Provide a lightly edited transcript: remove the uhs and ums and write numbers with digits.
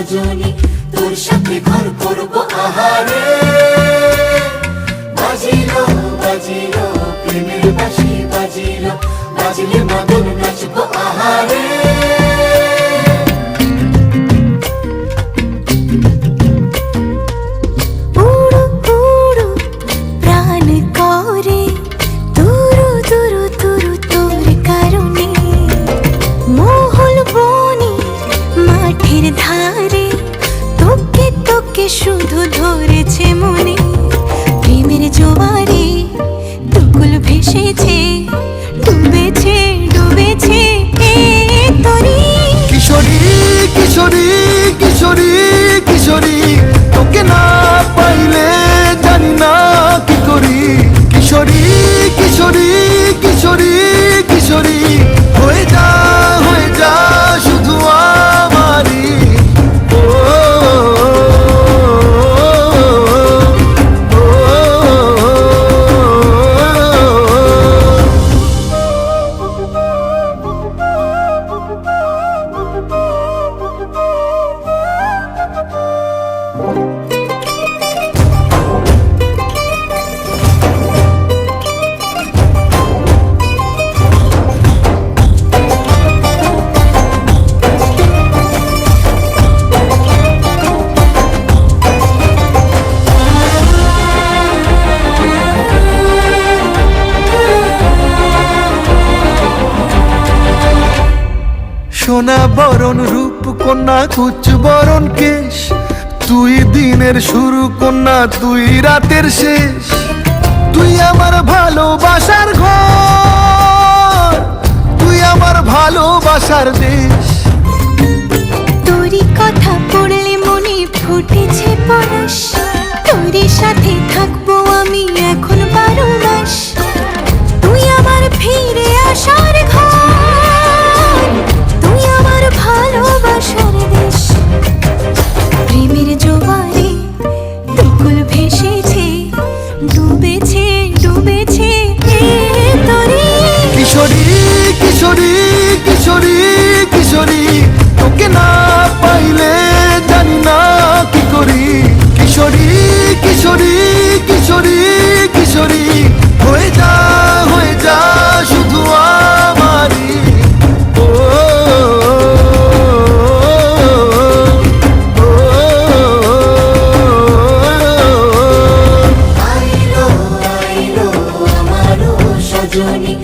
সজনী, তোর সাথে ঘর করব আহারে। বাজিলো বাজিলো প্রেমের বাঁশি, বাজিলো বাজলে মদন নাচব আহারে। ধারে তোকে তোকে শুধু ধরেছে মনে, প্রেমের জোয়ারে দুকুল ভেসেছে, ডুবেছে ডুবেছে তরি। কিশোরী কিশোরী কিশোরী কিশোরী, তোকে না পাইলে জানি না কি করি। কিশোরী কিশোরী কিশোরী কিশোরী, হয়ে যা শুধু আমারই। সোনা বরণ রূপ কন্যা, কুচ বরণ কেশ, তুই দিনের শুরু কন্যা, তুই রাতের শেষ। তুই আমার ভালোবাসার ঘর, তুই আমার ভালোবাসার দেশ। তোরই কথা পড়লে মনে ফুটেছে পরশ, তোরই সাথে থাকবো আমি এখন 12 মাস। তুই আমার ফিরে আসার ঘর, তুই আমার ভালোবাসার দেশ। প্রেমের জোয়ারে দুকুল ভেসেছে, ডুবেছে ডুবেছে তরি। কিশোরী কিশোরী কিশোরী কিশোরী, তোকে না পাইলে জানি না কি করি। কিশোরী কিশোরী কিশোরী কিশোরী, হয়ে যা শুধু আমারই। আইলো আইলো আমার সজনী,